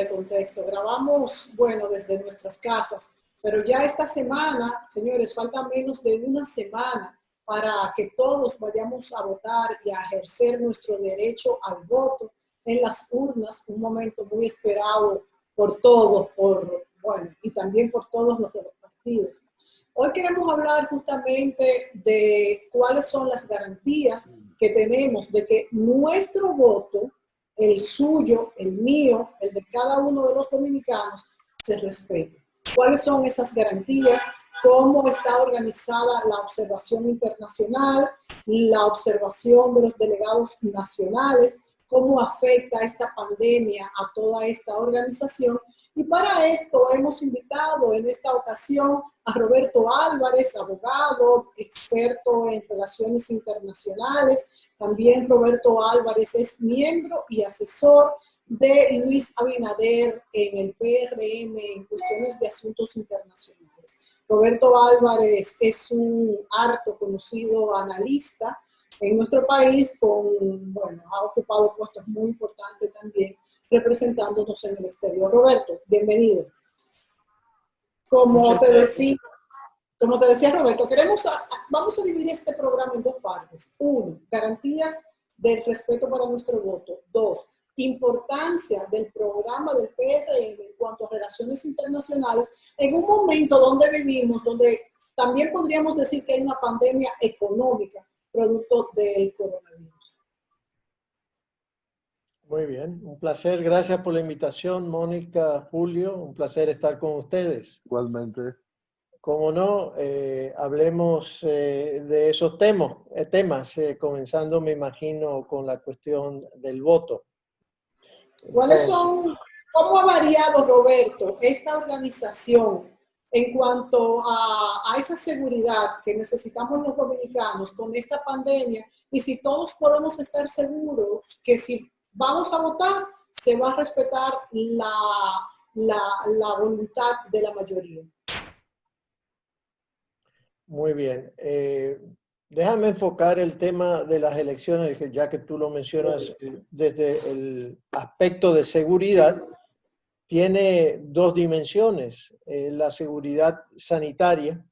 de contexto. Grabamos, bueno, desde nuestras casas, pero ya esta semana, señores, falta menos de una semana para que todos vayamos a votar y a ejercer nuestro derecho al voto en las urnas, un momento muy esperado por todos, bueno, y también por todos los de los partidos. Hoy queremos hablar justamente de cuáles son las garantías que tenemos de que nuestro voto, el suyo, el mío, el de cada uno de los dominicanos, se respete. ¿Cuáles son esas garantías? ¿Cómo está organizada la observación internacional, la observación de los delegados nacionales? ¿Cómo afecta esta pandemia a toda esta organización? Y para esto hemos invitado en esta ocasión a Roberto Álvarez, abogado, experto en relaciones internacionales. También Roberto Álvarez es miembro y asesor de Luis Abinader en el PRM en cuestiones de asuntos internacionales. Roberto Álvarez es un harto conocido analista en nuestro país, bueno, ha ocupado puestos muy importantes también representándonos en el exterior. Roberto, bienvenido. Como te decía, Roberto, vamos a dividir este programa en dos partes. Uno, garantías del respeto para nuestro voto. Dos, importancia del programa del PRM en cuanto a relaciones internacionales en un momento donde vivimos, donde también podríamos decir que hay una pandemia económica producto del coronavirus. Muy bien, un placer. Gracias por la invitación, Mónica, Julio. Un placer estar con ustedes. Igualmente. Como no, hablemos de esos temas, comenzando, me imagino, con la cuestión del voto. ¿Cómo ha variado, Roberto, esta organización en cuanto a esa seguridad que necesitamos los dominicanos con esta pandemia? Y si todos podemos estar seguros que si vamos a votar, se va a respetar la voluntad de la mayoría. Muy bien. Déjame enfocar el tema de las elecciones, ya que tú lo mencionas desde el aspecto de seguridad. Tiene dos dimensiones, la seguridad sanitaria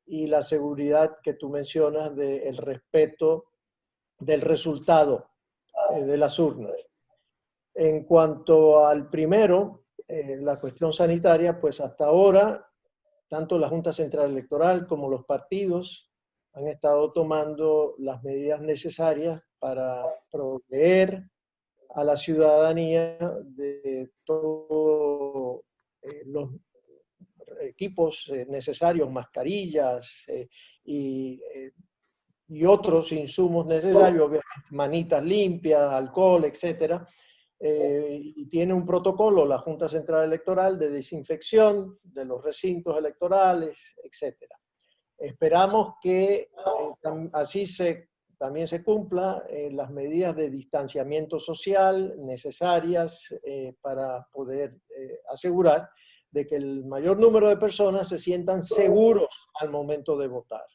y la seguridad que tú mencionas del respeto del resultado de las urnas. En cuanto al primero, la cuestión sanitaria, pues hasta ahora, tanto la Junta Central Electoral como los partidos han estado tomando las medidas necesarias para proveer a la ciudadanía de todos los equipos necesarios, mascarillas y otros insumos necesarios, manitas limpias, alcohol, etcétera. Y tiene un protocolo, la Junta Central Electoral, de desinfección de los recintos electorales, etcétera. Esperamos que así también se cumpla las medidas de distanciamiento social necesarias para poder asegurar de que el mayor número de personas se sientan seguros al momento de votar.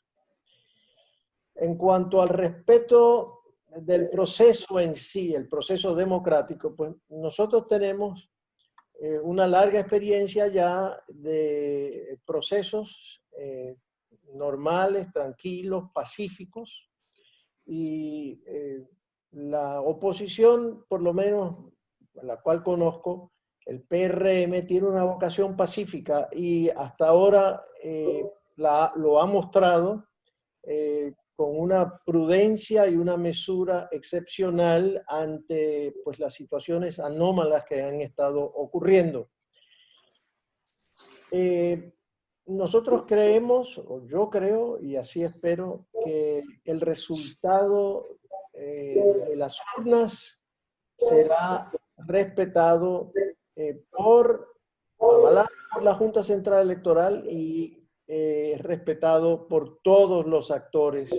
En cuanto al respeto del proceso en sí, el proceso democrático, pues nosotros tenemos una larga experiencia ya de procesos normales, tranquilos, pacíficos, y la oposición, por lo menos la cual conozco, el PRM tiene una vocación pacífica y hasta ahora lo ha mostrado con una prudencia y una mesura excepcional ante pues, las situaciones anómalas que han estado ocurriendo. Nosotros creemos, o yo creo, y así espero, que el resultado de las urnas será respetado avalado por la Junta Central Electoral y respetado por todos los actores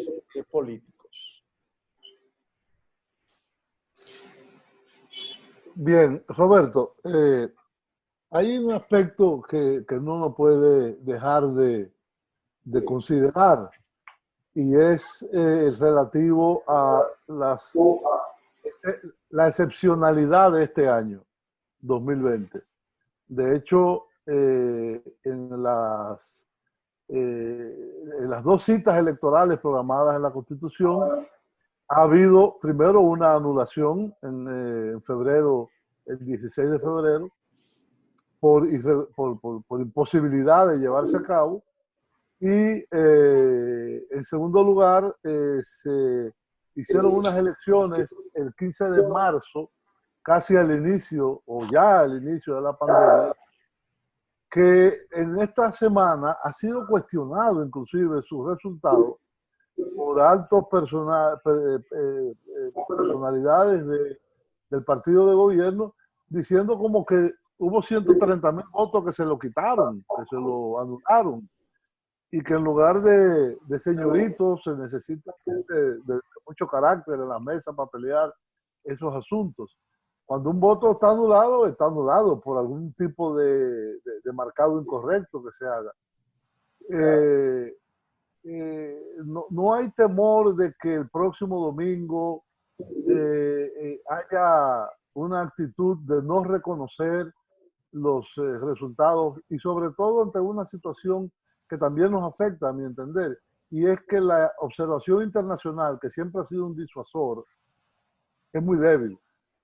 políticos. Bien, Roberto, hay un aspecto que no nos puede dejar de considerar y es relativo a la excepcionalidad de este año. 2020. De hecho, en las dos citas electorales programadas en la Constitución, ha habido primero una anulación en febrero, el 16 de febrero, por imposibilidad de llevarse a cabo. Y en segundo lugar, se hicieron unas elecciones el 15 de marzo, casi al inicio, o ya al inicio de la pandemia, que en esta semana ha sido cuestionado inclusive sus resultados por altos personalidades del partido de gobierno, diciendo como que hubo 130,000 votos que se lo quitaron, que se lo anularon, y que en lugar de señoritos se necesita gente de mucho carácter en la mesa para pelear esos asuntos. Cuando un voto está anulado por algún tipo de marcado incorrecto que se haga. No hay temor de que el próximo domingo haya una actitud de no reconocer los resultados, y sobre todo ante una situación que también nos afecta, a mi entender, y es que la observación internacional, que siempre ha sido un disuasor, es muy débil.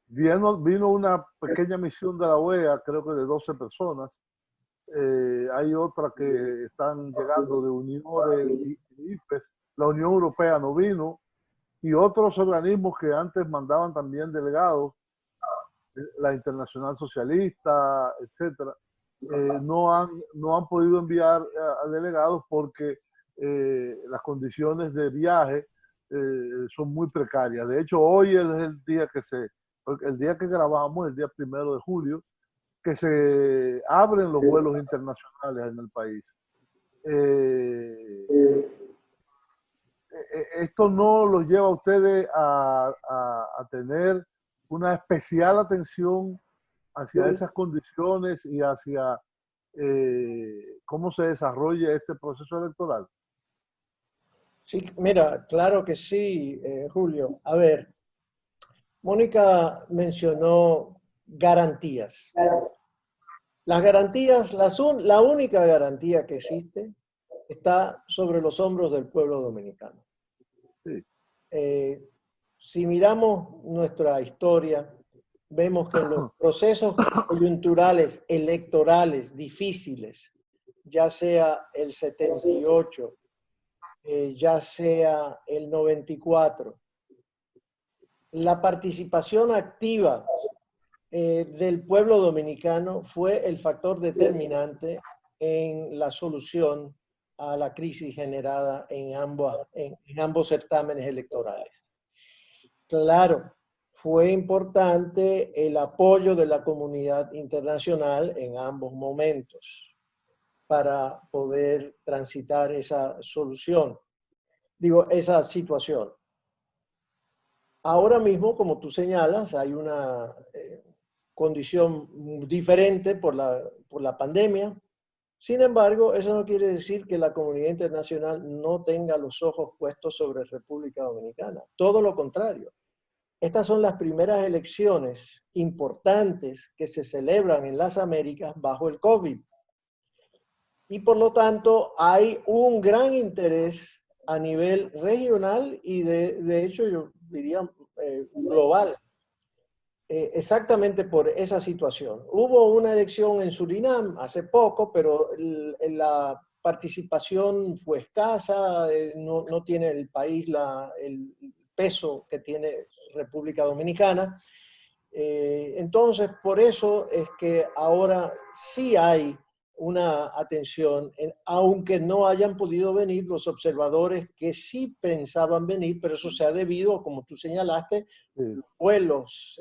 Vino una pequeña misión de la OEA, creo que de 12 personas. Hay otra que están llegando de uniones y IPES. La Unión Europea no vino, y otros organismos que antes mandaban también delegados, la Internacional Socialista, etcétera, no han podido enviar a delegados porque las condiciones de viaje son muy precarias. De hecho, hoy es el día que grabamos, el día 1 de julio, que se abren los vuelos internacionales en el país. Esto no los lleva a ustedes a tener una especial atención hacia esas condiciones y hacia cómo se desarrolla este proceso electoral. Sí, mira, claro que sí, Julio. A ver, Mónica mencionó garantías. Las garantías, la única garantía que existe está sobre los hombros del pueblo dominicano. Sí. Si miramos nuestra historia, vemos que en los procesos coyunturales electorales difíciles, ya sea el 78, ya sea el 94, la participación activa del pueblo dominicano fue el factor determinante en la solución a la crisis generada en ambos certámenes electorales. Claro, fue importante el apoyo de la comunidad internacional en ambos momentos para poder transitar esa esa situación. Ahora mismo, como tú señalas, hay una condición diferente por la pandemia. Sin embargo, eso no quiere decir que la comunidad internacional no tenga los ojos puestos sobre República Dominicana. Todo lo contrario. Estas son las primeras elecciones importantes que se celebran en las Américas bajo el COVID. Y por lo tanto, hay un gran interés a nivel regional y de hecho yo diría global. Exactamente por esa situación. Hubo una elección en Surinam hace poco, pero la participación fue escasa, no tiene el país el peso que tiene República Dominicana. Entonces, por eso es que ahora sí hay una atención, aunque no hayan podido venir los observadores que sí pensaban venir, pero eso se ha debido, como tú señalaste, los vuelos,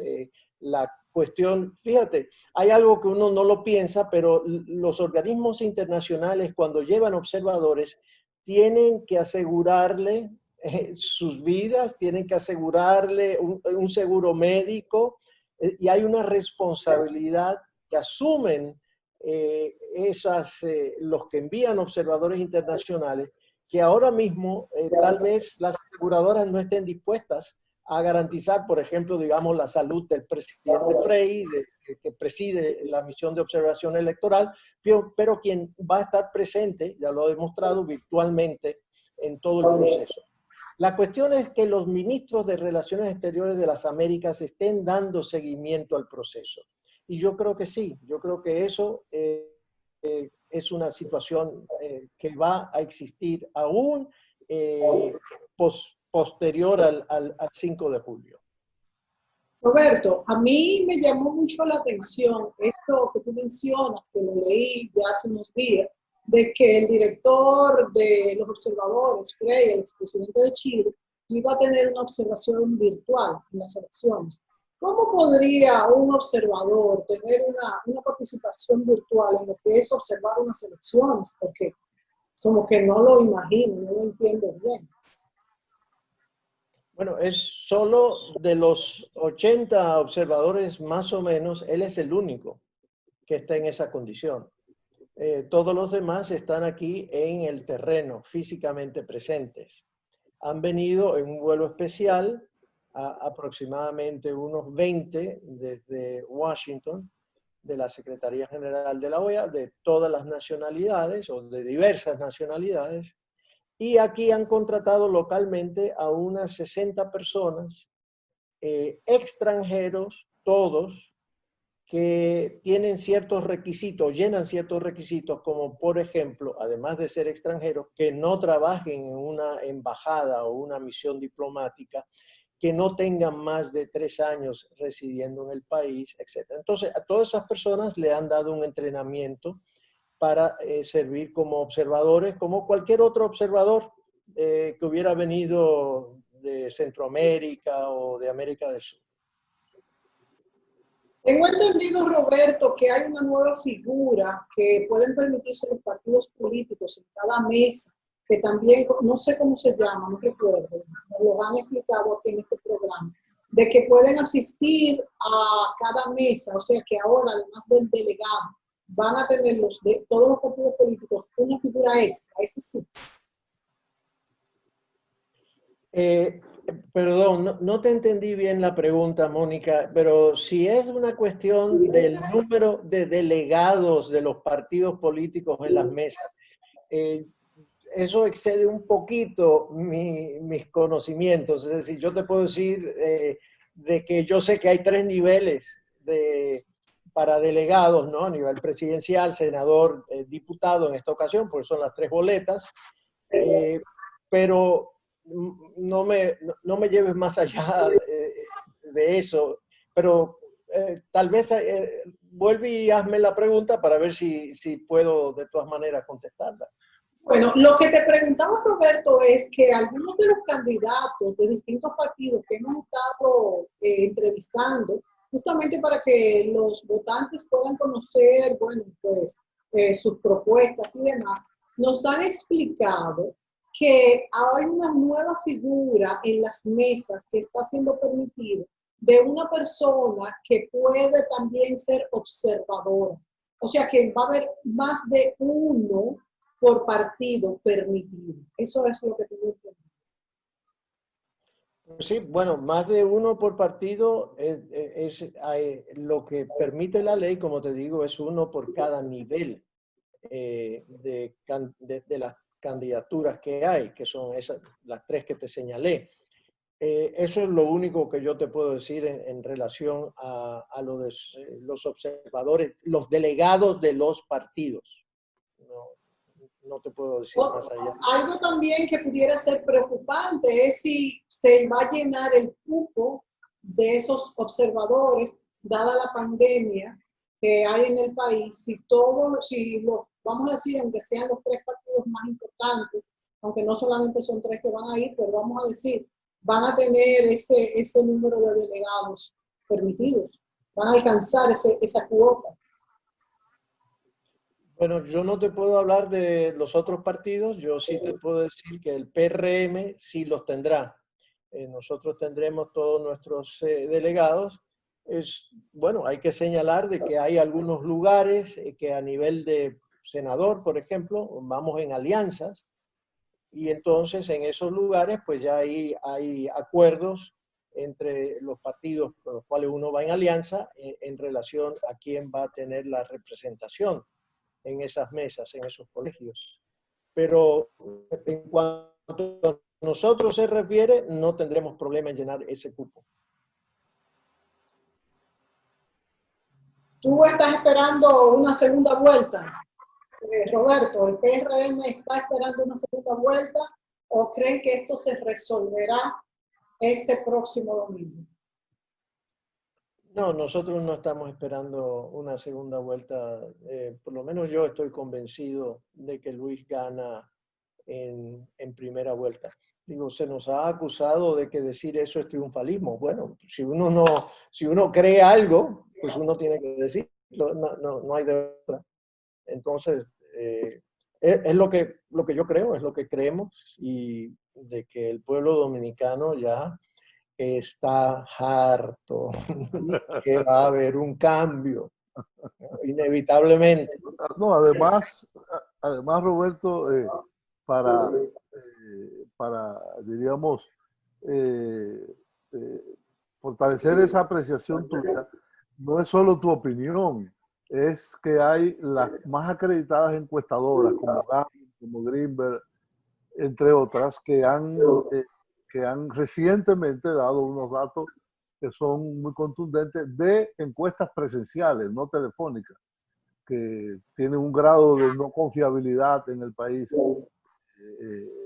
la cuestión, fíjate, hay algo que uno no lo piensa, pero los organismos internacionales cuando llevan observadores tienen que asegurarle sus vidas, tienen que asegurarle un seguro médico, y hay una responsabilidad que asumen los que envían observadores internacionales, que ahora mismo tal vez las aseguradoras no estén dispuestas a garantizar, por ejemplo, digamos, la salud del presidente Frei, que preside la misión de observación electoral, pero quien va a estar presente, ya lo ha demostrado, virtualmente en todo el proceso. La cuestión es que los ministros de Relaciones Exteriores de las Américas estén dando seguimiento al proceso. Y yo creo que sí, yo creo que eso es una situación que va a existir aún posterior al 5 de julio. Roberto, a mí me llamó mucho la atención esto que tú mencionas, que lo leí ya hace unos días, de que el director de los observadores, Frei, el expresidente de Chile, iba a tener una observación virtual en las elecciones. ¿Cómo podría un observador tener una participación virtual en lo que es observar unas elecciones? Porque como que no lo imagino, no lo entiendo bien. Bueno, es solo de los 80 observadores más o menos, él es el único que está en esa condición. Todos los demás están aquí en el terreno, físicamente presentes. Han venido en un vuelo especial, aproximadamente unos 20 desde Washington, de la Secretaría General de la OEA, de todas las nacionalidades o de diversas nacionalidades. Y aquí han contratado localmente a unas 60 personas, extranjeros, todos, que tienen ciertos requisitos, llenan ciertos requisitos, como por ejemplo, además de ser extranjeros, que no trabajen en una embajada o una misión diplomática, que no tengan más de 3 años residiendo en el país, etc. Entonces, a todas esas personas le han dado un entrenamiento para servir como observadores, como cualquier otro observador que hubiera venido de Centroamérica o de América del Sur. Tengo entendido, Roberto, que hay una nueva figura que pueden permitirse los partidos políticos en cada mesa, que también, no sé cómo se llama, no recuerdo, nos lo han explicado aquí en este programa, de que pueden asistir a cada mesa, o sea que ahora, además del delegado, van a tener todos los partidos políticos una figura extra, ese sí. Perdón, no te entendí bien la pregunta, Mónica, pero si es una cuestión del número de delegados de los partidos políticos en las mesas, eso excede un poquito mis conocimientos. Es decir, yo te puedo decir de que yo sé que hay 3 niveles para delegados, ¿no? A nivel presidencial, senador, diputado en esta ocasión, porque son las 3 boletas, pero no me lleves más allá de eso, pero tal vez vuelve y hazme la pregunta para ver si puedo de todas maneras contestarla. Bueno, lo que te preguntaba, Roberto, es que algunos de los candidatos de distintos partidos que hemos estado entrevistando, justamente para que los votantes puedan conocer, bueno, pues sus propuestas y demás, nos han explicado que hay una nueva figura en las mesas que está siendo permitido de una persona que puede también ser observadora. O sea que va a haber más de uno por partido permitido. Eso es lo que tengo entendido. Sí, bueno, más de uno por partido lo que permite la ley, como te digo, es uno por cada nivel de las candidaturas que hay, que son las 3 que te señalé. Eso es lo único que yo te puedo decir en relación a los observadores, los delegados de los partidos. No te puedo decir más allá. Algo también que pudiera ser preocupante es si se va a llenar el cupo de esos observadores, dada la pandemia que hay en el país, vamos a decir, aunque sean los 3 partidos más importantes, aunque no solamente son 3 que van a ir, pero vamos a decir, van a tener ese número de delegados permitidos, van a alcanzar esa cuota. Bueno, yo no te puedo hablar de los otros partidos, yo sí te puedo decir que el PRM sí los tendrá. Nosotros tendremos todos nuestros delegados. Bueno, hay que señalar de que hay algunos lugares que a nivel de senador, por ejemplo, vamos en alianzas y entonces en esos lugares pues ya hay acuerdos entre los partidos con los cuales uno va en alianza en relación a quién va a tener la representación en esas mesas, en esos colegios. Pero en cuanto a nosotros se refiere, no tendremos problema en llenar ese cupo. ¿Tú estás esperando una segunda vuelta? Roberto, ¿el PRM está esperando una segunda vuelta o creen que esto se resolverá este próximo domingo? No, nosotros no estamos esperando una segunda vuelta. Por lo menos yo estoy convencido de que Luis gana en primera vuelta. Digo, se nos ha acusado de que decir eso es triunfalismo. Bueno, si uno cree algo, pues uno tiene que decirlo, no hay de otra. Entonces, es lo que yo creo, es lo que creemos, y de que el pueblo dominicano ya está harto, que va a haber un cambio, inevitablemente. No, además, Roberto, diríamos, eh, eh, fortalecer esa apreciación tuya, no es solo tu opinión, es que hay las más acreditadas encuestadoras, como Gallup, como Greenberg, entre otras, que han recientemente dado unos datos que son muy contundentes de encuestas presenciales, no telefónicas, que tienen un grado de no confiabilidad en el país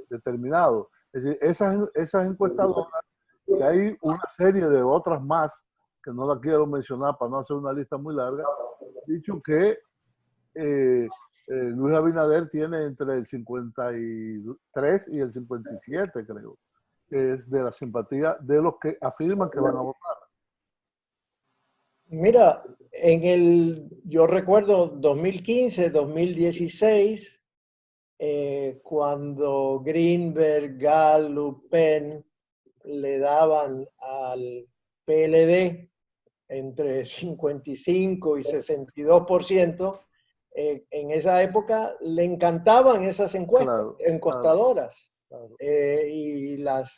determinado. Es decir, esas encuestadoras, y hay una serie de otras más, que no la quiero mencionar para no hacer una lista muy larga, han dicho que Luis Abinader tiene entre el 53 y el 57, creo, que es de la simpatía de los que afirman que van a votar. Mira, yo recuerdo 2015, 2016, cuando Greenberg, Gallup, Penn le daban al PLD entre 55 y 62%, en esa época le encantaban esas encuestadoras. Claro. Y las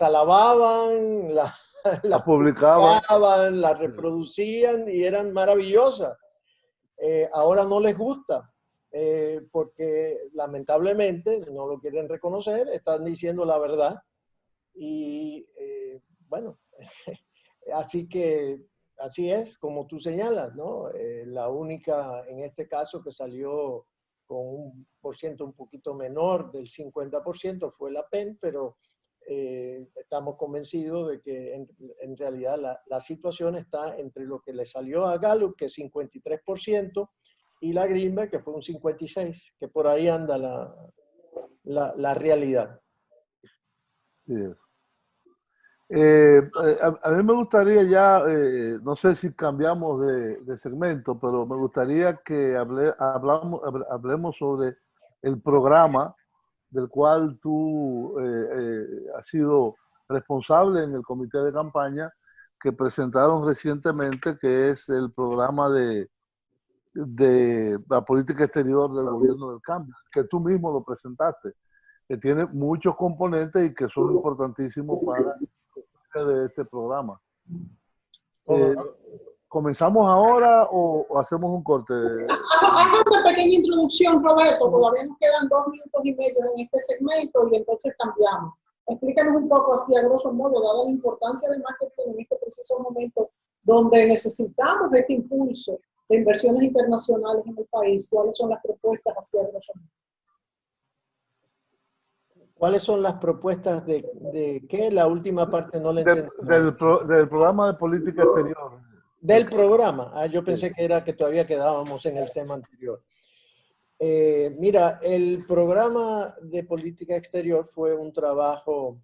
alababan, las publicaban, las reproducían y eran maravillosas. Ahora no les gusta, porque lamentablemente no lo quieren reconocer, están diciendo la verdad. Y bueno, así es, como tú señalas, ¿no? La única, en este caso, que salió con un porciento un poquito menor del 50% fue la PEN, pero estamos convencidos de que en realidad la situación está entre lo que le salió a Gallup, que es 53%, y la Greenberg, que fue un 56%, que por ahí anda la realidad. Sí, a mí me gustaría ya, no sé si cambiamos de segmento, pero me gustaría que hablemos sobre el programa del cual tú has sido responsable en el comité de campaña que presentaron recientemente, que es el programa de la política exterior del gobierno del cambio, que tú mismo lo presentaste, que tiene muchos componentes y que son importantísimos para de este programa. ¿Comenzamos ahora o hacemos un corte? Haz una pequeña introducción, Roberto. Todavía nos quedan 2 minutos y medio en este segmento y entonces cambiamos. Explícanos un poco así, a grosso modo, dada la importancia además que tiene en este preciso momento donde necesitamos este impulso de inversiones internacionales en el país. ¿Cuáles son las propuestas así, a grosso modo? ¿Cuáles son las propuestas de qué? La última parte no la entendí. Del programa de política exterior. Del programa. Yo pensé que era que todavía quedábamos en el tema anterior. Mira, el programa de política exterior fue un trabajo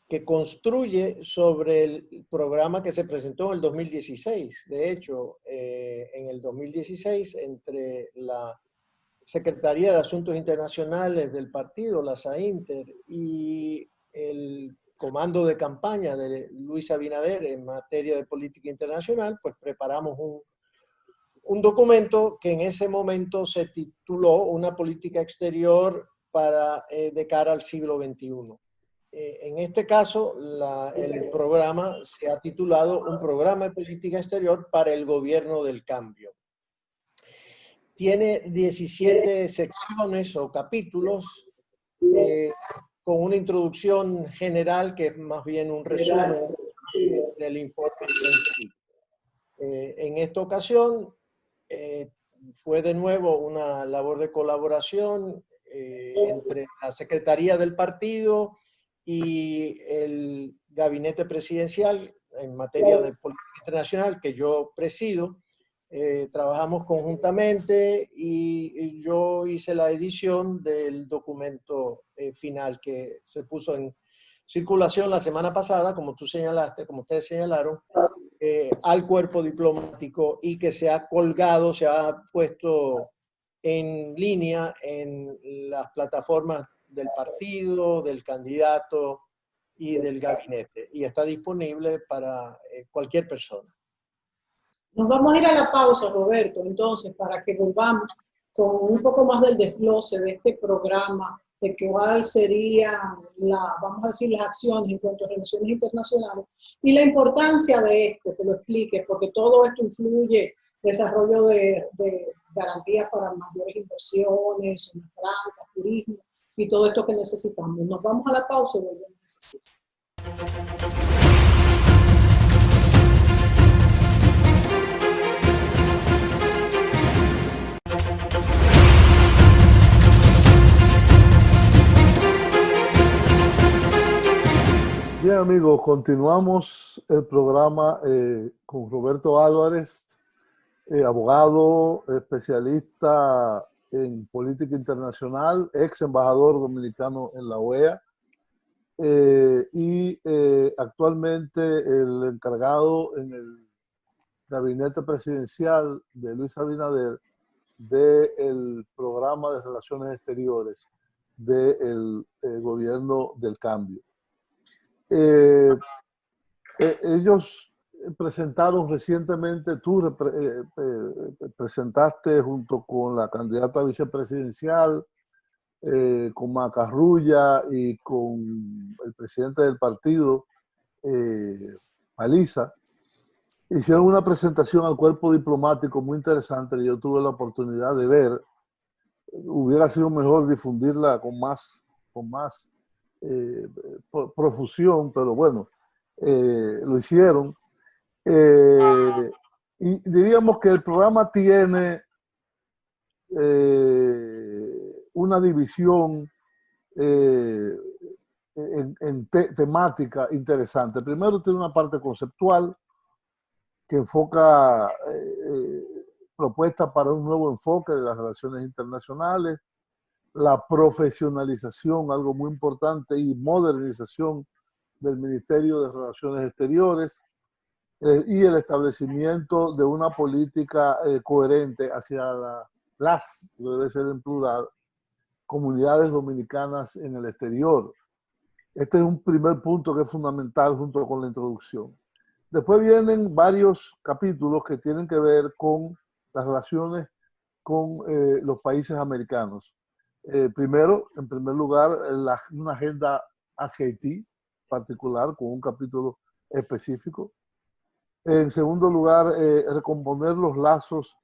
que construye sobre el programa que se presentó en el 2016. De hecho, en el 2016, entre la Secretaría de Asuntos Internacionales del partido, la SAINTER, y el comando de campaña de Luis Abinader en materia de política internacional, pues preparamos un documento que en ese momento se tituló Una política exterior de cara al siglo XXI. En este caso, el programa se ha titulado Un programa de política exterior para el gobierno del cambio. Tiene 17 secciones o capítulos con una introducción general que es más bien un resumen del informe en sí. En esta ocasión fue de nuevo una labor de colaboración entre la Secretaría del Partido y el Gabinete Presidencial en materia de política internacional que yo presido. Trabajamos conjuntamente y yo hice la edición del documento final que se puso en circulación la semana pasada, como tú señalaste, como ustedes señalaron, al cuerpo diplomático y que se ha colgado, se ha puesto en línea en las plataformas del partido, del candidato y del gabinete. Y está disponible para cualquier persona. Nos vamos a ir a la pausa, Roberto, entonces, para que volvamos con un poco más del desglose de este programa, de cuál serían, vamos a decir, las acciones en cuanto a relaciones internacionales y la importancia de esto, que lo expliques, porque todo esto influye desarrollo de garantías para mayores inversiones, zonas francas, turismo y todo esto que necesitamos. Nos vamos a la pausa y volvemos. Bien, amigos, continuamos el programa con Roberto Álvarez, abogado, especialista en política internacional, ex embajador dominicano en la OEA y actualmente el encargado en el gabinete presidencial de Luis Abinader del programa de relaciones exteriores del gobierno del cambio. Ellos presentaron recientemente, tú presentaste junto con la candidata vicepresidencial, con Macarrulla y con el presidente del partido, Paliza, hicieron una presentación al cuerpo diplomático muy interesante que yo tuve la oportunidad de ver. Hubiera sido mejor difundirla con más profusión, pero bueno, lo hicieron. Y diríamos que el programa tiene una división temática interesante. Primero tiene una parte conceptual que enfoca propuestas para un nuevo enfoque de las relaciones internacionales, la profesionalización, algo muy importante, y modernización del Ministerio de Relaciones Exteriores, y el establecimiento de una política coherente hacia debe ser en plural, comunidades dominicanas en el exterior. Este es un primer punto que es fundamental junto con la introducción. Después vienen varios capítulos que tienen que ver con las relaciones con los países americanos. Primero, en primer lugar, una agenda hacia Haití particular con un capítulo específico. En segundo lugar, recomponer los lazos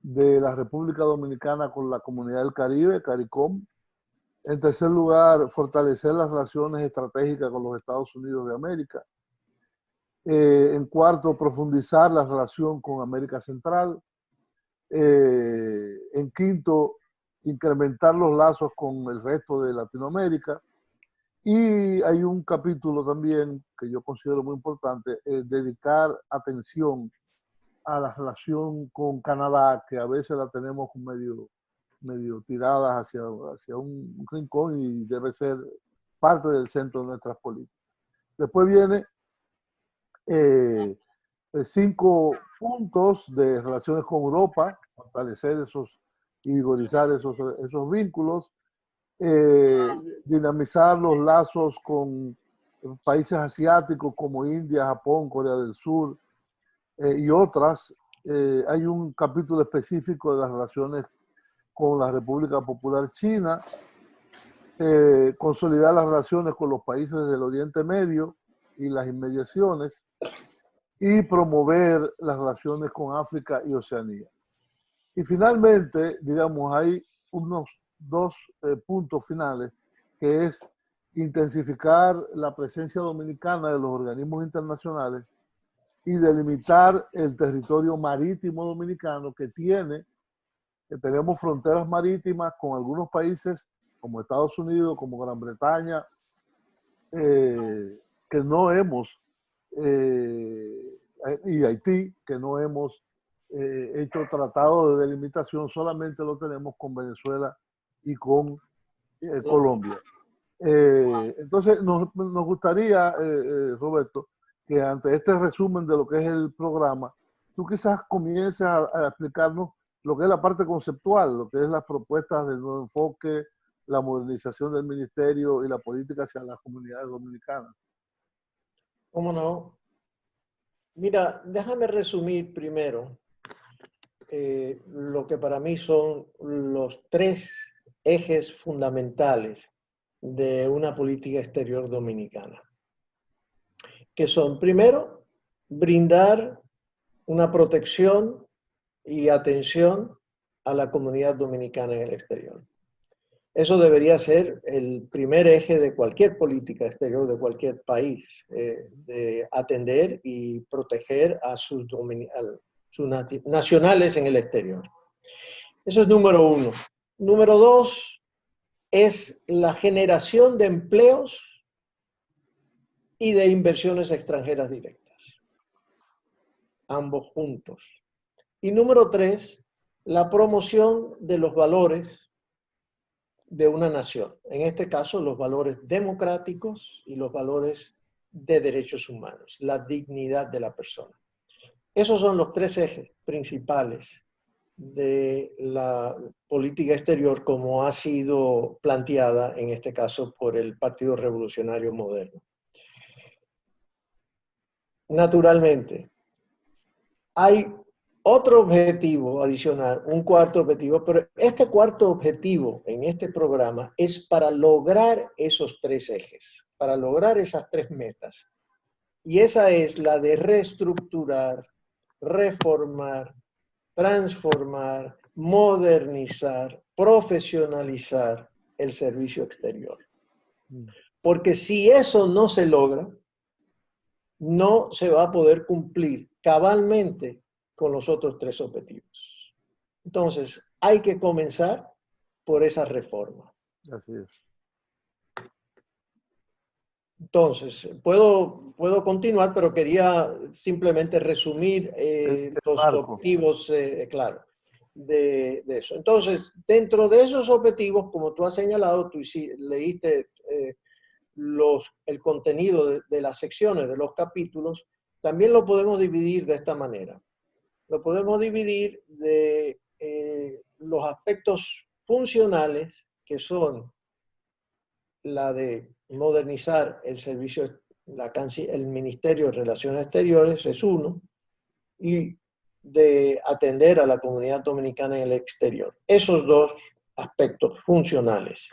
de la República Dominicana con la Comunidad del Caribe, CARICOM. En tercer lugar, fortalecer las relaciones estratégicas con los Estados Unidos de América. En cuarto, profundizar la relación con América Central. En quinto, incrementar los lazos con el resto de Latinoamérica. Y hay un capítulo también que yo considero muy importante, dedicar atención a la relación con Canadá, que a veces la tenemos medio tiradas hacia un rincón y debe ser parte del centro de nuestras políticas. Después viene 5 puntos de relaciones con Europa, fortalecer y vigorizar esos vínculos, dinamizar los lazos con países asiáticos como India, Japón, Corea del Sur y otras. Hay un capítulo específico de las relaciones con la República Popular China consolidar las relaciones con los países del Oriente Medio y las inmediaciones, y promover las relaciones con África y Oceanía. Y finalmente, digamos, hay unos dos puntos finales, que es intensificar la presencia dominicana de los organismos internacionales y delimitar el territorio marítimo dominicano que tenemos fronteras marítimas con algunos países como Estados Unidos, como Gran Bretaña, que no hemos, y Haití, que no hemos hecho tratado de delimitación, solamente lo tenemos con Venezuela y con Colombia. Entonces, nos gustaría, Roberto, que ante este resumen de lo que es el programa, tú quizás comiences a explicarnos lo que es la parte conceptual, lo que es las propuestas del nuevo enfoque, la modernización del ministerio y la política hacia las comunidades dominicanas. ¿Cómo no? Mira, déjame resumir primero lo que para mí son los tres ejes fundamentales de una política exterior dominicana, que son, primero, brindar una protección y atención a la comunidad dominicana en el exterior. Eso debería ser el primer eje de cualquier política exterior de cualquier país, de atender y proteger a sus nacionales en el exterior. Eso es número uno. Número dos es la generación de empleos y de inversiones extranjeras directas, ambos juntos. Y número tres, la promoción de los valores de una nación, en este caso los valores democráticos y los valores de derechos humanos, la dignidad de la persona. Esos son los tres ejes principales de la política exterior como ha sido planteada en este caso por el Partido Revolucionario Moderno. Naturalmente, hay otro objetivo adicional, un cuarto objetivo, pero este cuarto objetivo en este programa es para lograr esos tres ejes, para lograr esas tres metas. Y esa es la de reestructurar, reformar, transformar, modernizar, profesionalizar el servicio exterior. Porque si eso no se logra, no se va a poder cumplir cabalmente con los otros tres objetivos. Entonces, hay que comenzar por esa reforma. Así es. Entonces, puedo continuar, pero quería simplemente resumir los objetivos, claro, de eso. Entonces, dentro de esos objetivos, como tú has señalado, tú leíste el contenido de las secciones, de los capítulos, también lo podemos dividir de esta manera. Lo podemos dividir de los aspectos funcionales, que son la de modernizar el servicio, el Ministerio de Relaciones Exteriores, es uno, y de atender a la comunidad dominicana en el exterior. Esos dos aspectos funcionales.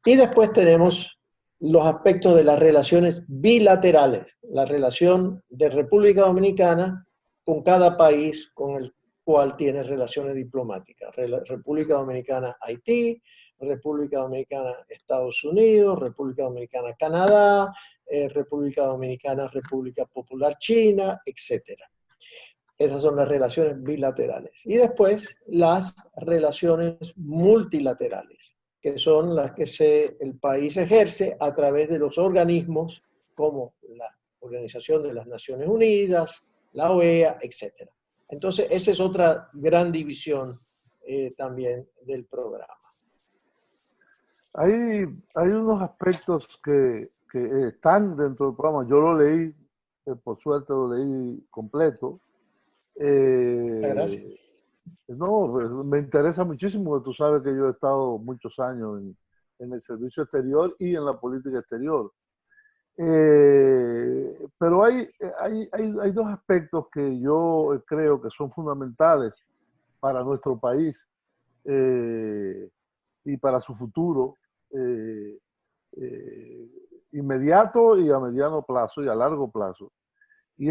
Y después tenemos los aspectos de las relaciones bilaterales, la relación de República Dominicana con cada país con el cual tiene relaciones diplomáticas. República Dominicana, Haití, República Dominicana, Estados Unidos, República Dominicana, Canadá, República Dominicana, República Popular China, etc. Esas son las relaciones bilaterales. Y después las relaciones multilaterales, que son las que el país ejerce a través de los organismos como la Organización de las Naciones Unidas, la OEA, etc. Entonces, esa es otra gran división también del programa. Hay unos aspectos que están dentro del programa. Yo lo leí, por suerte lo leí completo. Gracias. No, me interesa muchísimo, tú sabes que yo he estado muchos años en el servicio exterior y en la política exterior. Pero hay dos aspectos que yo creo que son fundamentales para nuestro país y para su futuro, inmediato y a mediano plazo y a largo plazo, y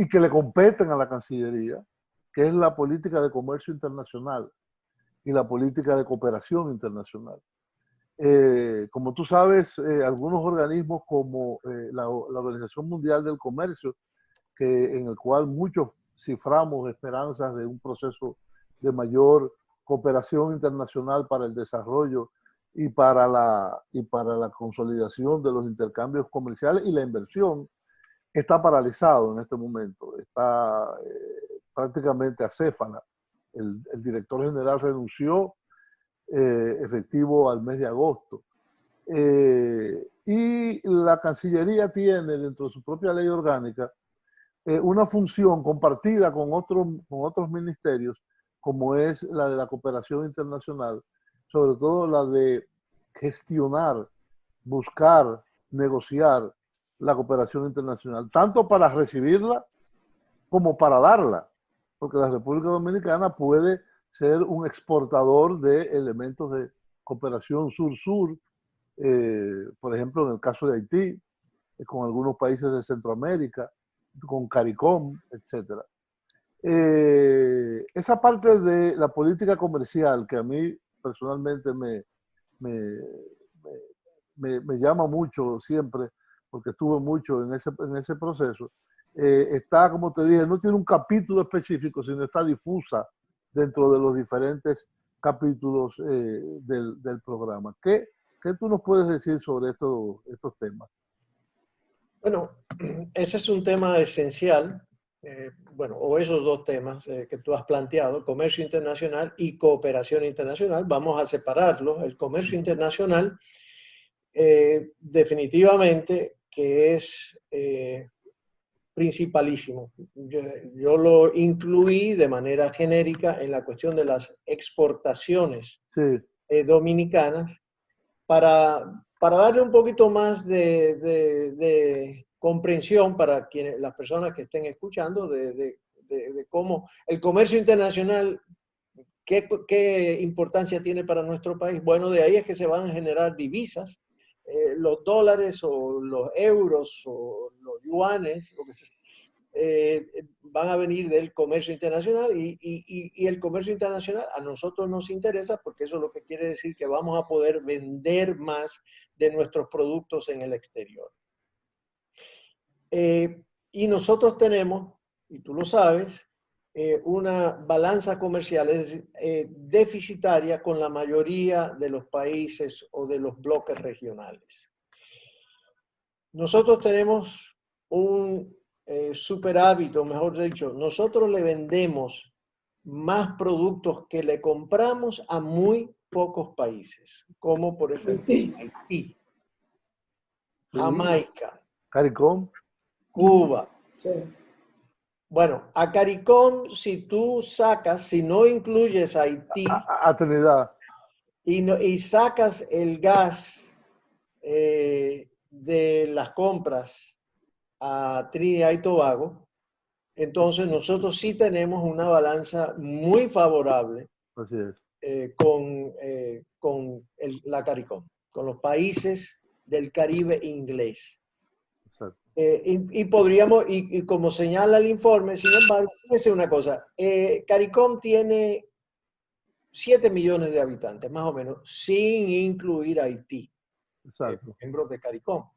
que le competen a la Cancillería, que es la política de comercio internacional y la política de cooperación internacional. Como tú sabes, algunos organismos como la Organización Mundial del Comercio, en el cual muchos ciframos esperanzas de un proceso de mayor cooperación internacional para el desarrollo y para la consolidación de los intercambios comerciales y la inversión, está paralizado en este momento, está prácticamente acéfala. El director general renunció efectivo al mes de agosto. Y la Cancillería tiene dentro de su propia ley orgánica una función compartida con otros ministerios, como es la de la cooperación internacional, sobre todo la de gestionar, buscar, negociar la cooperación internacional, tanto para recibirla como para darla, porque la República Dominicana puede ser un exportador de elementos de cooperación sur-sur, por ejemplo, en el caso de Haití, con algunos países de Centroamérica, con CARICOM, etc. Esa parte de la política comercial que a mí personalmente me llama mucho siempre, porque estuve mucho en ese proceso, está, como te dije, no tiene un capítulo específico, sino está difusa dentro de los diferentes capítulos del programa. ¿Qué tú nos puedes decir sobre estos temas? Bueno, ese es un tema esencial, bueno, o esos dos temas que tú has planteado, comercio internacional y cooperación internacional. Vamos a separarlos. El comercio internacional, definitivamente que es principalísimo. Yo lo incluí de manera genérica en la cuestión de las exportaciones dominicanas para darle un poquito más de comprensión para las personas que estén escuchando de cómo el comercio internacional, qué importancia tiene para nuestro país. Bueno, de ahí es que se van a generar divisas, los dólares o los euros o los yuanes, lo que sea, van a venir del comercio internacional y el comercio internacional a nosotros nos interesa porque eso es lo que quiere decir que vamos a poder vender más de nuestros productos en el exterior. Y nosotros tenemos, y tú lo sabes, una balanza comercial deficitaria con la mayoría de los países o de los bloques regionales. Nosotros tenemos un superávit, o mejor dicho, nosotros le vendemos más productos que le compramos a muy pocos países, como por ejemplo Haití, Jamaica, CARICOM, Cuba. Sí. Bueno, a CARICOM, si tú sacas, si no incluyes a Haití a Trinidad y sacas el gas de las compras a Trinidad y Tobago, entonces nosotros sí tenemos una balanza muy favorable así es. con la CARICOM, con los países del Caribe inglés. Exacto. Y podríamos, y como señala el informe, sin embargo, fíjense una cosa, CARICOM tiene 7 millones de habitantes, más o menos, sin incluir Haití, miembros de CARICOM.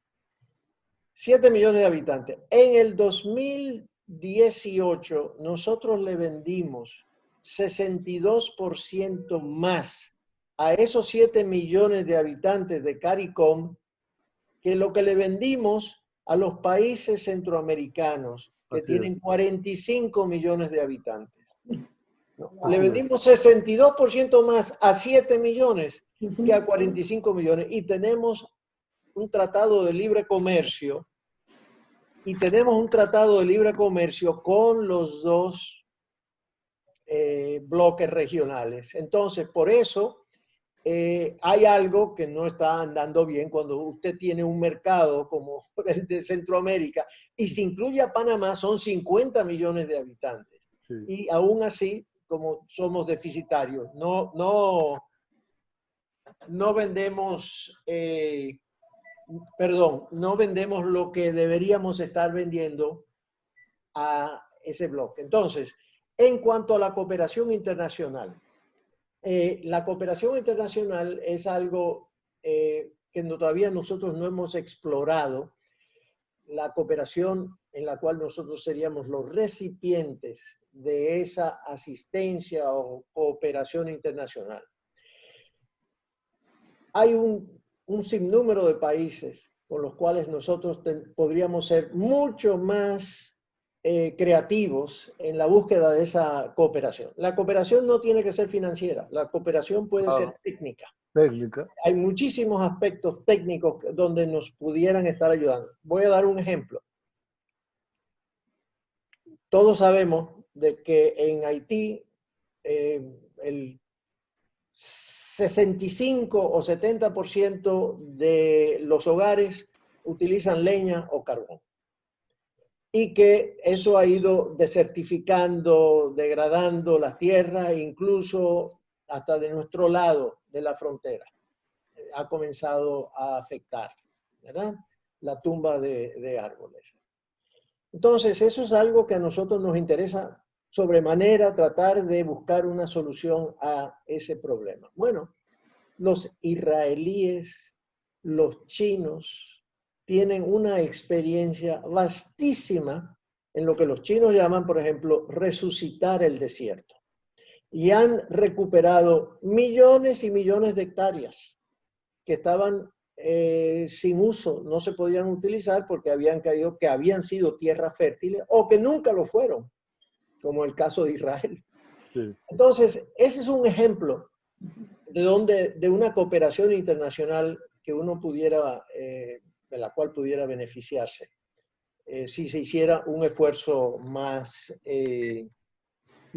7 millones de habitantes. En el 2018, nosotros le vendimos 62% más a esos 7 millones de habitantes de CARICOM que lo que le vendimos a los países centroamericanos, que tienen 45 millones de habitantes. Le vendimos 62% más a 7 millones que a 45 millones. Y tenemos un tratado de libre comercio con los dos bloques regionales. Entonces, por eso hay algo que no está andando bien cuando usted tiene un mercado como el de Centroamérica y se incluye a Panamá, son 50 millones de habitantes. Sí. Y aún así, como somos deficitarios, no no vendemos, no vendemos lo que deberíamos estar vendiendo a ese bloque. Entonces, en cuanto a la cooperación internacional es algo que todavía nosotros no hemos explorado, la cooperación en la cual nosotros seríamos los recipientes de esa asistencia o cooperación internacional. Hay un sinnúmero de países con los cuales nosotros podríamos ser mucho más creativos en la búsqueda de esa cooperación. La cooperación no tiene que ser financiera, la cooperación puede ser técnica. Hay muchísimos aspectos técnicos donde nos pudieran estar ayudando. Voy a dar un ejemplo. Todos sabemos de que en Haití el 65 o 70% de los hogares utilizan leña o carbón. Y que eso ha ido desertificando, degradando las tierras, incluso hasta de nuestro lado de la frontera. Ha comenzado a afectar, ¿verdad?, la tumba de árboles. Entonces, eso es algo que a nosotros nos interesa sobremanera tratar de buscar una solución a ese problema. Bueno, los israelíes, los chinos, tienen una experiencia vastísima en lo que los chinos llaman, por ejemplo, resucitar el desierto. Y han recuperado millones y millones de hectáreas que estaban sin uso, no se podían utilizar porque habían caído, que habían sido tierras fértiles o que nunca lo fueron, como el caso de Israel. Sí. Entonces, ese es un ejemplo de una cooperación internacional que uno pudiera, de la cual pudiera beneficiarse, si se hiciera un esfuerzo más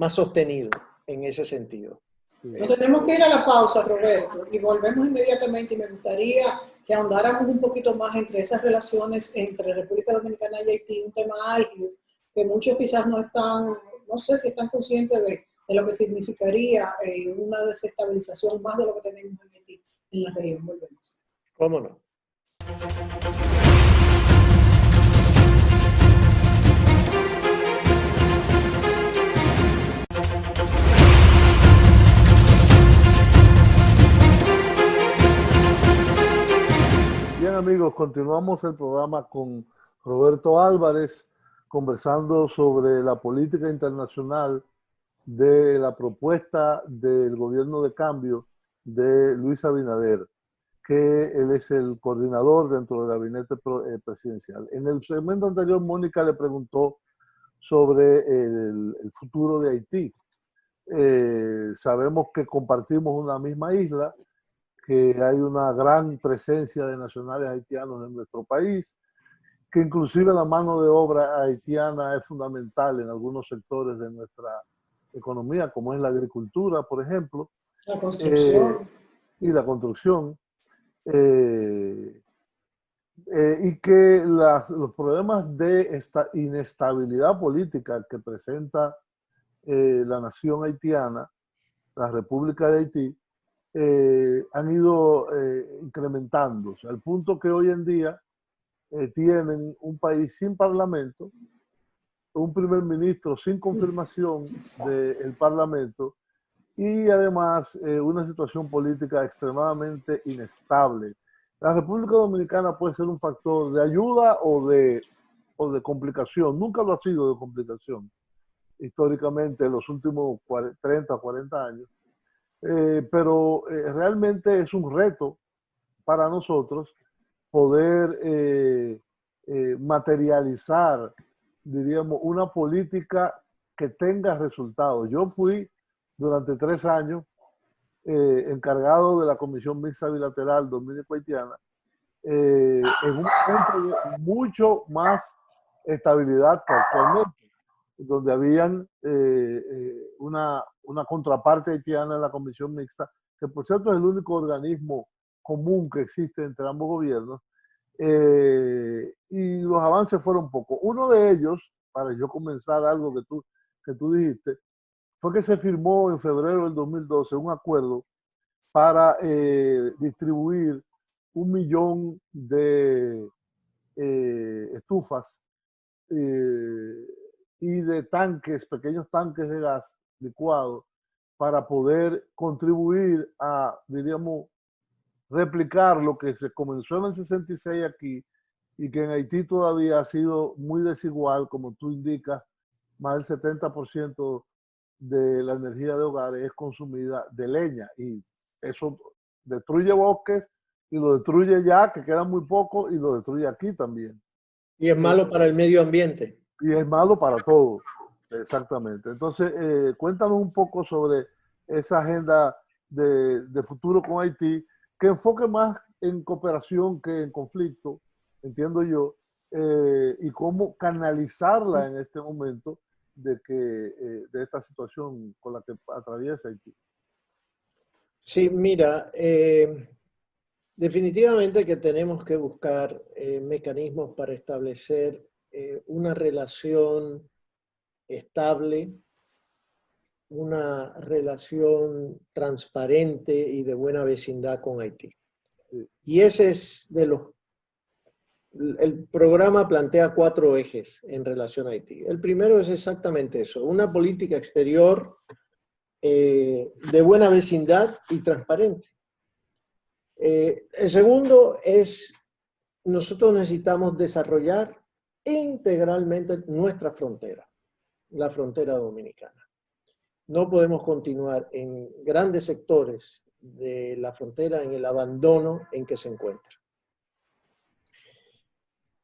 sostenido en ese sentido. Nos tenemos que ir a la pausa, Roberto, y volvemos inmediatamente. Y me gustaría que ahondáramos un poquito más entre esas relaciones entre República Dominicana y Haití, un tema álgido que muchos quizás no sé si están conscientes de lo que significaría una desestabilización más de lo que tenemos en Haití, en la región. Volvemos. ¿Cómo no? Bien, amigos, continuamos el programa con Roberto Álvarez, conversando sobre la política internacional de la propuesta del gobierno de cambio de Luis Abinader, que él es el coordinador dentro del gabinete presidencial. En el segmento anterior, Mónica le preguntó sobre el futuro de Haití. Sabemos que compartimos una misma isla, que hay una gran presencia de nacionales haitianos en nuestro país, que inclusive la mano de obra haitiana es fundamental en algunos sectores de nuestra economía, como es la agricultura, por ejemplo. La construcción. Y la construcción. Y que los problemas de esta inestabilidad política que presenta la nación haitiana, la República de Haití, han ido incrementándose, al punto que hoy en día tienen un país sin parlamento, un primer ministro sin confirmación del parlamento y además una situación política extremadamente inestable. La República Dominicana puede ser un factor de ayuda o de complicación. Nunca lo ha sido de complicación históricamente en los últimos 30 o 40 años. Pero realmente es un reto para nosotros poder materializar, diríamos, una política que tenga resultados. Yo fui durante 3 años encargado de la Comisión Mixta Bilateral Dominico-Haitiana en un momento de mucho más estabilidad que actualmente, donde habían una contraparte haitiana en la Comisión Mixta, que por cierto es el único organismo común que existe entre ambos gobiernos, y los avances fueron pocos. Uno de ellos, para yo comenzar algo que tú dijiste, fue que se firmó en febrero del 2012 un acuerdo para distribuir 1 millón de estufas y de tanques, pequeños tanques de gas licuado, para poder contribuir a, diríamos, replicar lo que se comenzó en el 66 aquí y que en Haití todavía ha sido muy desigual, como tú indicas, más del 70% de la energía de hogares es consumida de leña y eso destruye bosques y lo destruye ya, que queda muy poco, y lo destruye aquí también. Y es malo para el medio ambiente. Y es malo para todo, exactamente. Entonces, cuéntanos un poco sobre esa agenda de futuro con Haití, que enfoque más en cooperación que en conflicto, entiendo yo, y cómo canalizarla en este momento de esta situación con la que atraviesa Haití. Sí, mira, definitivamente que tenemos que buscar mecanismos para establecer una relación estable, una relación transparente y de buena vecindad con Haití. Y ese es el programa plantea 4 ejes en relación a Haití. El primero es exactamente eso, una política exterior de buena vecindad y transparente. El segundo es, nosotros necesitamos desarrollar integralmente nuestra frontera, la frontera dominicana. No podemos continuar en grandes sectores de la frontera en el abandono en que se encuentra.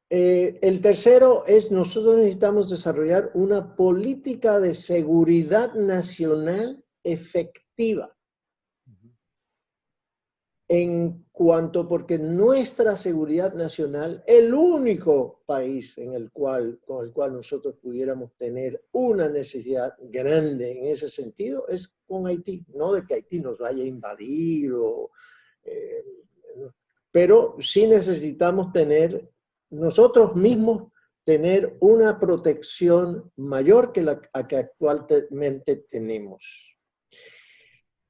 El tercero es, nosotros necesitamos desarrollar una política de seguridad nacional efectiva. En cuanto, porque nuestra seguridad nacional, el único país con el cual nosotros pudiéramos tener una necesidad grande en ese sentido es con Haití, no de que Haití nos vaya a invadir, pero sí necesitamos tener, nosotros mismos, tener una protección mayor que la que actualmente tenemos.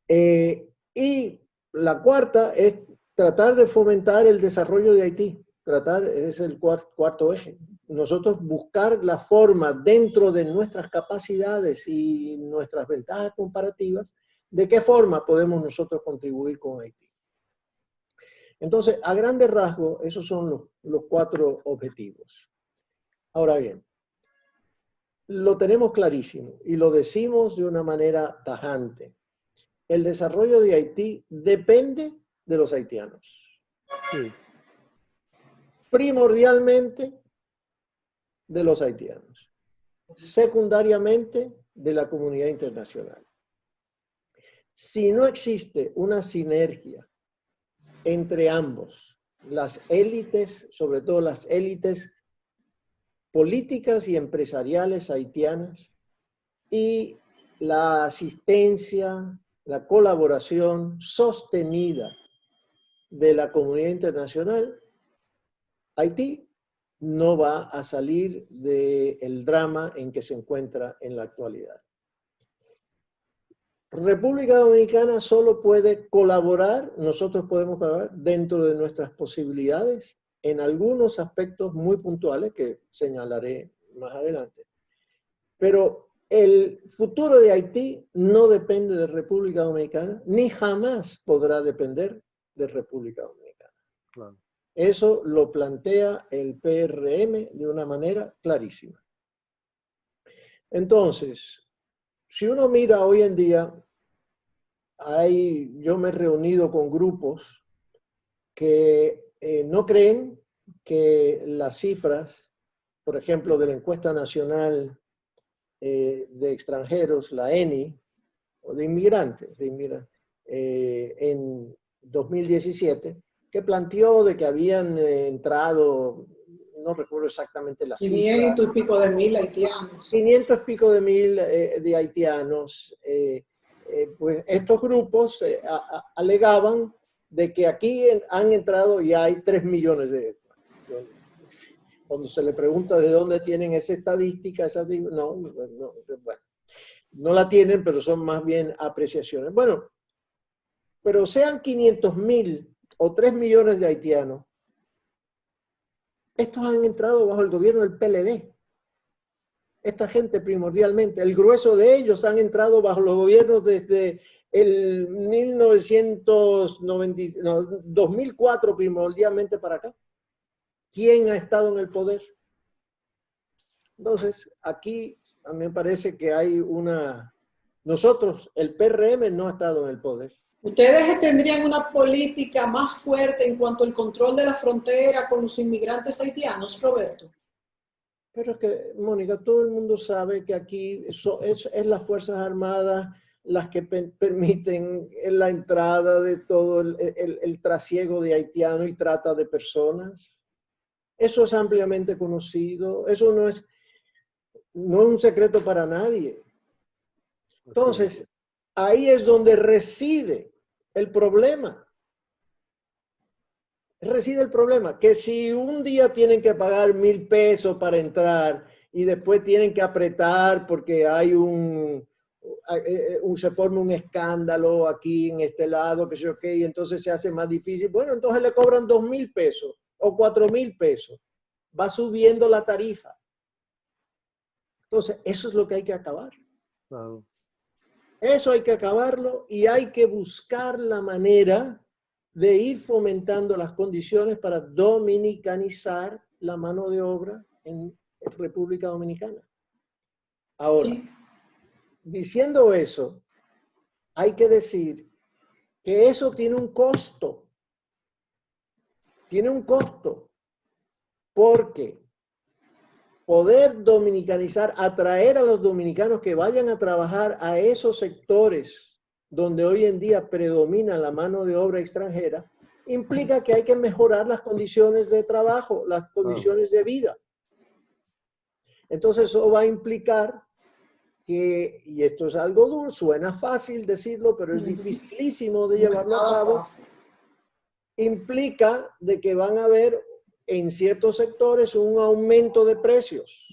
Y la cuarta es tratar de fomentar el desarrollo de Haití. Es el cuarto eje. Nosotros buscar la forma dentro de nuestras capacidades y nuestras ventajas comparativas, de qué forma podemos nosotros contribuir con Haití. Entonces, a grandes rasgos, esos son los 4 objetivos. Ahora bien, lo tenemos clarísimo y lo decimos de una manera tajante. El desarrollo de Haití depende de los haitianos. Sí. Primordialmente de los haitianos. Secundariamente de la comunidad internacional. Si no existe una sinergia entre ambos, las élites, sobre todo las élites políticas y empresariales haitianas, y la asistencia, la colaboración sostenida de la comunidad internacional, Haití no va a salir del drama en que se encuentra en la actualidad. República Dominicana solo puede colaborar, nosotros podemos colaborar dentro de nuestras posibilidades en algunos aspectos muy puntuales que señalaré más adelante. Pero el futuro de Haití no depende de República Dominicana, ni jamás podrá depender de República Dominicana. Claro. Eso lo plantea el PRM de una manera clarísima. Entonces, si uno mira hoy en día, yo me he reunido con grupos que no creen que las cifras, por ejemplo, de la encuesta nacional de extranjeros, la ENI, o de inmigrantes, en 2017, que planteó de que habían entrado, no recuerdo exactamente la cifra, 500 y pico de mil haitianos. 500 y pico de mil de haitianos. Pues estos grupos alegaban de que aquí han entrado y hay 3 millones de... Cuando se le pregunta de dónde tienen esa estadística, bueno, no la tienen, pero son más bien apreciaciones. Bueno, pero sean 500.000 o 3 millones de haitianos, estos han entrado bajo el gobierno del PLD. Esta gente primordialmente, el grueso de ellos han entrado bajo los gobiernos desde el 2004 primordialmente para acá. ¿Quién ha estado en el poder? Entonces, aquí a mí me parece que hay nosotros, el PRM no ha estado en el poder. ¿Ustedes tendrían una política más fuerte en cuanto al control de la frontera con los inmigrantes haitianos, Roberto? Pero es que, Mónica, todo el mundo sabe que aquí es las Fuerzas Armadas las que permiten la entrada de todo el trasiego de haitianos y trata de personas. Eso es ampliamente conocido. Eso no es un secreto para nadie. Entonces, ahí es donde reside el problema. Reside el problema, que si un día tienen que pagar 1,000 pesos para entrar y después tienen que apretar porque hay se forma un escándalo aquí en este lado, que sé yo qué, y entonces se hace más difícil, bueno, entonces le cobran 2,000 pesos o 4,000 pesos. Va subiendo la tarifa. Entonces, eso es lo que hay que acabar. Claro. Eso hay que acabarlo y hay que buscar la manera de ir fomentando las condiciones para dominicanizar la mano de obra en República Dominicana. Ahora, diciendo eso, hay que decir que eso tiene un costo. Tiene un costo. Porque poder dominicanizar, atraer a los dominicanos que vayan a trabajar a esos sectores donde hoy en día predomina la mano de obra extranjera, implica que hay que mejorar las condiciones de trabajo, las condiciones de vida. Entonces eso va a implicar que, y esto es algo duro, suena fácil decirlo, pero es dificilísimo de llevarlo a cabo, implica de que van a haber en ciertos sectores un aumento de precios.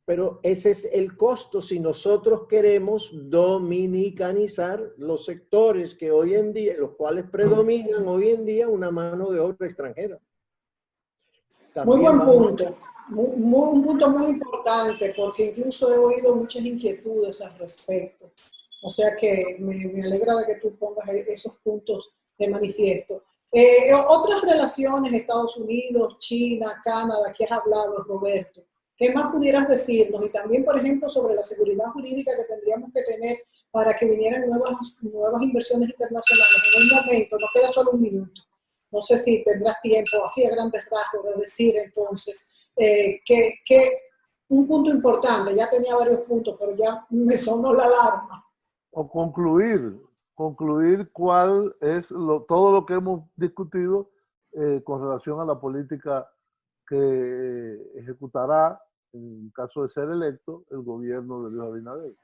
Pero ese es el costo si nosotros queremos dominicanizar los sectores que hoy en día, los cuales predominan hoy en día una mano de obra extranjera. Muy buen punto. Un punto muy importante, porque incluso he oído muchas inquietudes al respecto. O sea que me alegra de que tú pongas esos puntos de manifiesto. Otras relaciones, Estados Unidos, China, Canadá, que has hablado, Roberto. ¿Qué más pudieras decirnos? Y también, por ejemplo, sobre la seguridad jurídica que tendríamos que tener para que vinieran nuevas inversiones internacionales. En un momento, nos queda solo un minuto. No sé si tendrás tiempo, así a grandes rasgos, de decir entonces que un punto importante, ya tenía varios puntos, pero ya me sonó la alarma. O concluir cuál es todo lo que hemos discutido con relación a la política que ejecutará, en caso de ser electo, el gobierno de Luis Abinader.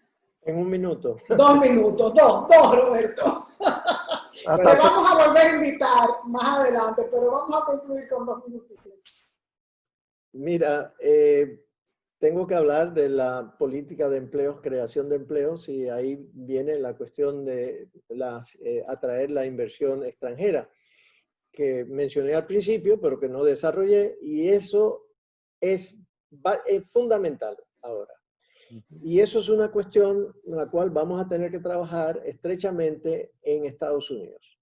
En un minuto. 2 minutos, dos, Roberto. Te vamos a volver a invitar más adelante, pero vamos a concluir con 2 minutitos. Mira, tengo que hablar de la política de empleos, creación de empleos, y ahí viene la cuestión de atraer la inversión extranjera, que mencioné al principio, pero que no desarrollé, y eso es fundamental ahora. Y eso es una cuestión en la cual vamos a tener que trabajar estrechamente en Estados Unidos.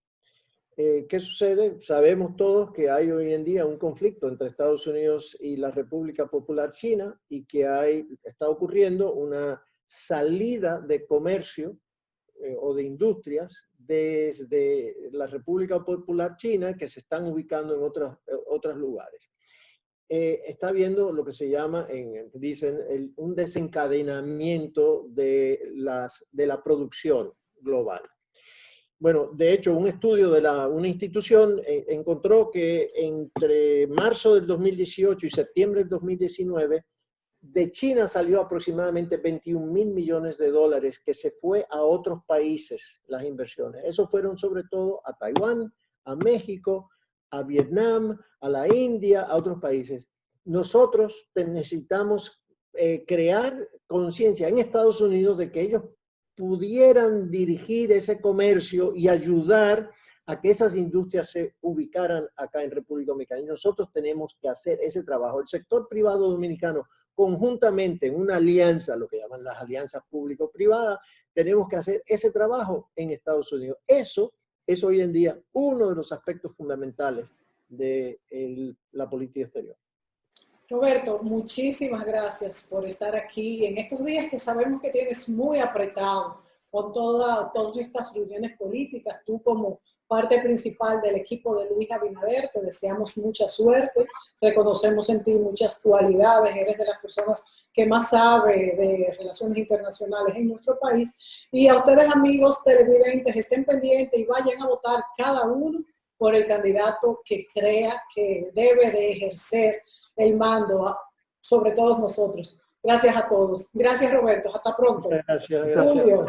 ¿Qué sucede? Sabemos todos que hay hoy en día un conflicto entre Estados Unidos y la República Popular China y que está ocurriendo una salida de comercio o de industrias desde la República Popular China que se están ubicando en otros lugares. Está habiendo lo que se llama, dicen, un desencadenamiento de la producción global. Bueno, de hecho, un estudio de una institución encontró que entre marzo del 2018 y septiembre del 2019, de China salió aproximadamente 21,000 millones de dólares que se fue a otros países, las inversiones. Eso fueron sobre todo a Taiwán, a México, a Vietnam, a la India, a otros países. Nosotros necesitamos crear conciencia en Estados Unidos de que ellos pudieran dirigir ese comercio y ayudar a que esas industrias se ubicaran acá en República Dominicana. Y nosotros tenemos que hacer ese trabajo. El sector privado dominicano, conjuntamente en una alianza, lo que llaman las alianzas público-privadas, tenemos que hacer ese trabajo en Estados Unidos. Eso es hoy en día uno de los aspectos fundamentales de la política exterior. Roberto, muchísimas gracias por estar aquí en estos días que sabemos que tienes muy apretado con todas estas reuniones políticas. Tú como parte principal del equipo de Luis Abinader, te deseamos mucha suerte, reconocemos en ti muchas cualidades, eres de las personas que más sabe de relaciones internacionales en nuestro país. Y a ustedes, amigos televidentes, estén pendientes y vayan a votar cada uno por el candidato que crea que debe de ejercer el mando sobre todos nosotros. Gracias a todos. Gracias, Roberto. Hasta pronto. Muchas gracias. Julio.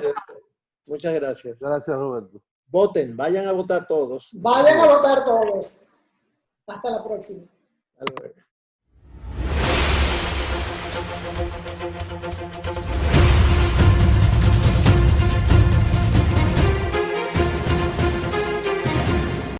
Muchas gracias. Gracias, Roberto. Voten, vayan a votar todos. Vayan a votar todos. Hasta la próxima. Hasta luego.